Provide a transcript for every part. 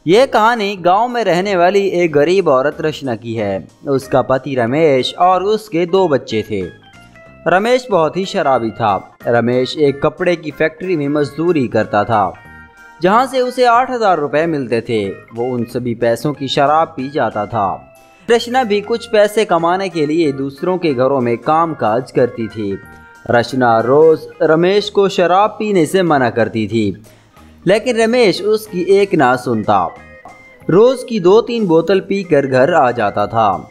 ये कहानी गांव में रहने वाली एक गरीब औरत रचना की है। उसका पति रमेश और उसके 2 बच्चे थे। रमेश बहुत ही शराबी था। रमेश एक कपड़े की फैक्ट्री में मजदूरी करता था, जहां से उसे 8,000 रुपये मिलते थे। वो उन सभी पैसों की शराब पी जाता था। रचना भी कुछ पैसे कमाने के लिए दूसरों के घरों में काम काज करती थी। रचना रोज रमेश को शराब पीने से मना करती थी, लेकिन रमेश उसकी एक ना सुनता। रोज की 2-3 बोतल पीकर घर आ जाता था।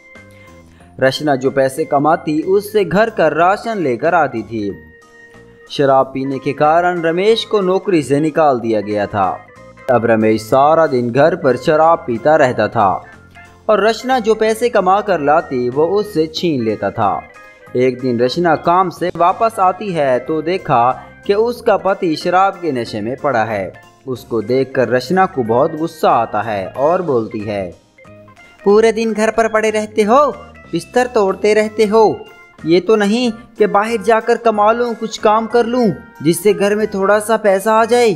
रचना जो पैसे कमाती उससे घर का राशन लेकर आती थी। शराब पीने के कारण रमेश को नौकरी से निकाल दिया गया था। अब रमेश सारा दिन घर पर शराब पीता रहता था और रचना जो पैसे कमा कर लाती वो उससे छीन लेता था। एक दिन रचना काम से वापस आती है तो देखा कि उसका पति शराब के नशे में पड़ा है। उसको देखकर रचना को बहुत गुस्सा आता है और बोलती है, पूरे दिन घर पर पड़े रहते हो, बिस्तर तोड़ते रहते हो। ये तो नहीं कि बाहर जाकर कमा लूँ, कुछ काम कर लूँ जिससे घर में थोड़ा सा पैसा आ जाए।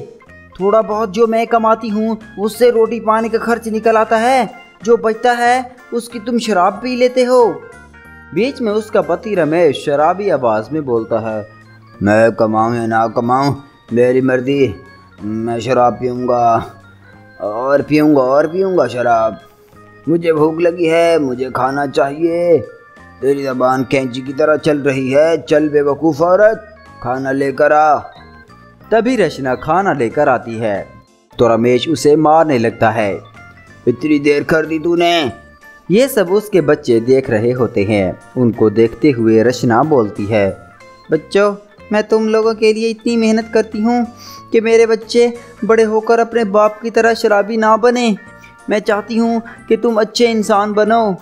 थोड़ा बहुत जो मैं कमाती हूँ उससे रोटी पानी का खर्च निकल आता है, जो बचता है उसकी तुम शराब पी लेते हो। बीच में उसका पति रमेश शराबी आवाज़ में बोलता है, मैं कमाऊँ या ना कमाऊँ मेरी मर्जी, मैं शराब पीऊँगा और पीऊँगा शराब। मुझे भूख लगी है, मुझे खाना चाहिए। तेरी ज़बान कैंची की तरह चल रही है, चल बेवकूफ़ औरत, खाना लेकर आ। तभी रचना खाना लेकर आती है तो रमेश उसे मारने लगता है। इतनी देर कर दी तूने। ये सब उसके बच्चे देख रहे होते हैं। उनको देखते हुए रचना बोलती है, बच्चों, मैं तुम लोगों के लिए इतनी मेहनत करती हूँ कि मेरे बच्चे बड़े होकर अपने बाप की तरह शराबी ना बने। मैं चाहती हूँ कि तुम अच्छे इंसान बनो।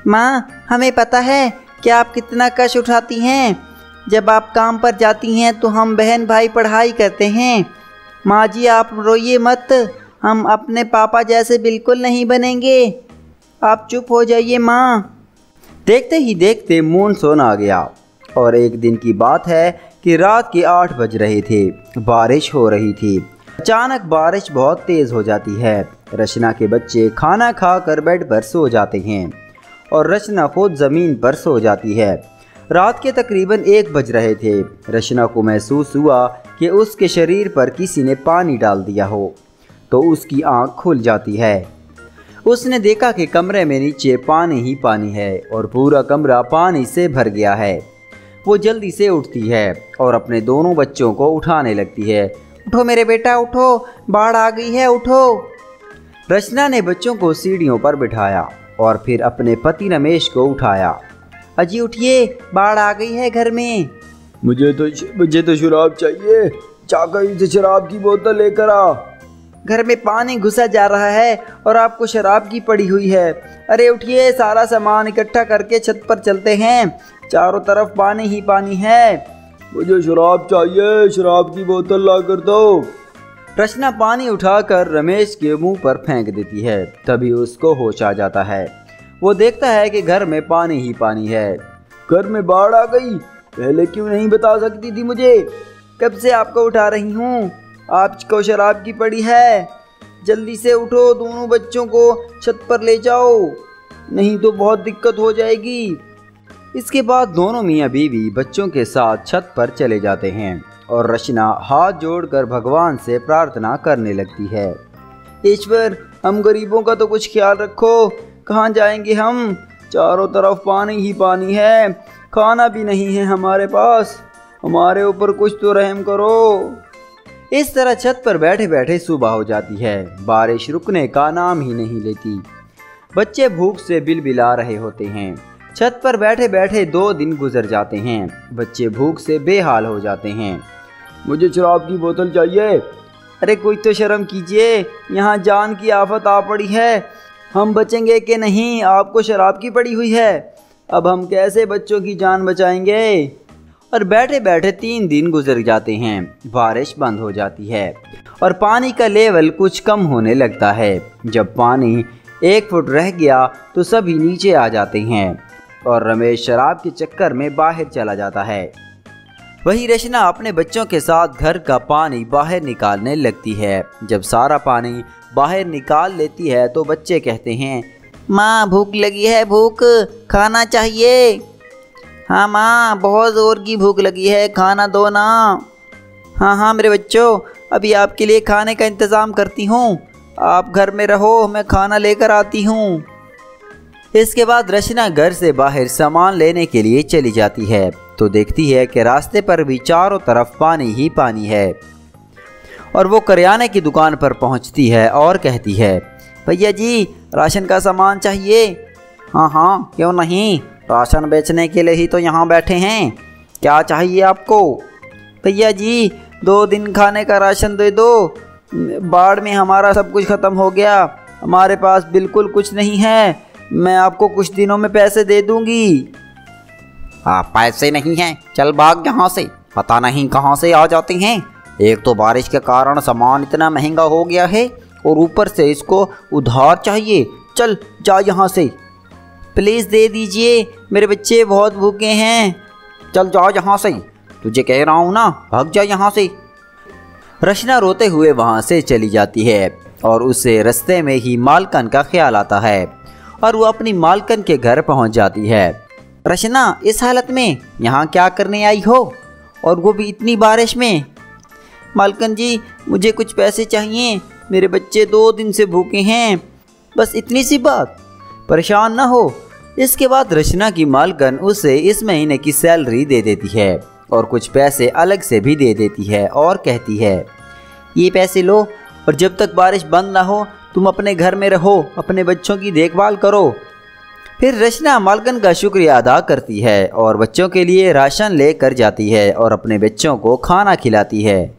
माँ, हमें पता है कि आप कितना कष्ट उठाती हैं। जब आप काम पर जाती हैं तो हम बहन भाई पढ़ाई करते हैं। माँ जी, आप रोइए मत, हम अपने पापा जैसे बिल्कुल नहीं बनेंगे। आप चुप हो जाइए माँ। देखते ही देखते मानसून आ गया और एक दिन की बात है कि रात के 8 बज रहे थे। बारिश हो रही थी। अचानक बारिश बहुत तेज़ हो जाती है। रचना के बच्चे खाना खाकर बेड पर सो जाते हैं और रचना खुद ज़मीन पर सो जाती है। रात के तकरीबन 1 बज रहे थे। रचना को महसूस हुआ कि उसके शरीर पर किसी ने पानी डाल दिया हो, तो उसकी आंख खुल जाती है। उसने देखा कि कमरे में नीचे पानी ही पानी है और पूरा कमरा पानी से भर गया है। वो जल्दी से उठती है और अपने दोनों बच्चों को उठाने लगती है। उठो मेरे बेटा, उठो, बाढ़ आ गई है, उठो। रचना ने बच्चों को सीढ़ियों पर बिठाया और फिर अपने पति रमेश को उठाया। अजी उठिए, बाढ़ आ गई है घर में। मुझे तो शराब चाहिए, जाकर से शराब की बोतल लेकर आ। घर में पानी घुसा जा रहा है और आपको शराब की पड़ी हुई है। अरे उठिए, सारा सामान इकट्ठा करके छत पर चलते हैं, चारों तरफ पानी ही पानी है। मुझे शराब चाहिए, शराब की बोतल ला कर दो। रचना पानी उठाकर रमेश के मुंह पर फेंक देती है। तभी उसको होश आ जाता है। वो देखता है कि घर में पानी ही पानी है। घर में बाढ़ आ गई, पहले क्यों नहीं बता सकती थी मुझे? कब से आपको उठा रही हूँ, आपको शराब की पड़ी है। जल्दी से उठो, दोनों बच्चों को छत पर ले जाओ, नहीं तो बहुत दिक्कत हो जाएगी। इसके बाद दोनों मियाँ बीवी बच्चों के साथ छत पर चले जाते हैं और रचना हाथ जोड़कर भगवान से प्रार्थना करने लगती है। ईश्वर, हम गरीबों का तो कुछ ख्याल रखो, कहाँ जाएंगे हम, चारों तरफ पानी ही पानी है, खाना भी नहीं है हमारे पास, हमारे ऊपर कुछ तो रहम करो। इस तरह छत पर बैठे बैठे सुबह हो जाती है। बारिश रुकने का नाम ही नहीं लेती। बच्चे भूख से बिलबिला रहे होते हैं। छत पर बैठे बैठे 2 दिन गुजर जाते हैं। बच्चे भूख से बेहाल हो जाते हैं। मुझे शराब की बोतल चाहिए। अरे कोई तो शर्म कीजिए, यहाँ जान की आफत आ पड़ी है, हम बचेंगे कि नहीं, आपको शराब की पड़ी हुई है। अब हम कैसे बच्चों की जान बचाएंगे। और बैठे बैठे 3 दिन गुजर जाते हैं। बारिश बंद हो जाती है और पानी का लेवल कुछ कम होने लगता है। जब पानी 1 फुट रह गया तो सभी नीचे आ जाते हैं और रमेश शराब के चक्कर में बाहर चला जाता है। वही रचना अपने बच्चों के साथ घर का पानी बाहर निकालने लगती है। जब सारा पानी बाहर निकाल लेती है तो बच्चे कहते हैं, माँ भूख लगी है, भूख, खाना चाहिए। हाँ माँ, बहुत ज़ोर की भूख लगी है, खाना दो ना। हाँ हाँ मेरे बच्चों, अभी आपके लिए खाने का इंतज़ाम करती हूँ, आप घर में रहो, मैं खाना लेकर आती हूँ। इसके बाद रचना घर से बाहर सामान लेने के लिए चली जाती है तो देखती है कि रास्ते पर भी चारों तरफ पानी ही पानी है। और वो करियाने की दुकान पर पहुंचती है और कहती है, भैया जी राशन का सामान चाहिए। हाँ हाँ क्यों नहीं, राशन बेचने के लिए ही तो यहाँ बैठे हैं, क्या चाहिए आपको? भैया जी 2 दिन खाने का राशन दे दो, बाढ़ में हमारा सब कुछ ख़त्म हो गया, हमारे पास बिल्कुल कुछ नहीं है, मैं आपको कुछ दिनों में पैसे दे दूंगी। पैसे नहीं हैं, चल भाग यहाँ से, पता नहीं कहाँ से आ जाते हैं। एक तो बारिश के कारण सामान इतना महंगा हो गया है और ऊपर से इसको उधार चाहिए, चल जा यहाँ से। प्लीज़ दे दीजिए, मेरे बच्चे बहुत भूखे हैं। चल जा यहाँ से, तुझे कह रहा हूँ ना, भाग जा यहाँ से। रचना रोते हुए वहाँ से चली जाती है और उसे रास्ते में ही मालकन का ख्याल आता है और वो अपनी मालकन के घर पहुँच जाती है। रचना, इस हालत में यहाँ क्या करने आई हो, और वो भी इतनी बारिश में? मालकन जी मुझे कुछ पैसे चाहिए, मेरे बच्चे 2 दिन से भूखे हैं, बस इतनी सी बात, परेशान ना हो। इसके बाद रचना की मालकन उसे इस महीने की सैलरी दे देती है और कुछ पैसे अलग से भी दे देती है और कहती है, ये पैसे लो और जब तक बारिश बंद ना हो तुम अपने घर में रहो, अपने बच्चों की देखभाल करो। फिर रचना मालकन का शुक्रिया अदा करती है और बच्चों के लिए राशन लेकर जाती है और अपने बच्चों को खाना खिलाती है।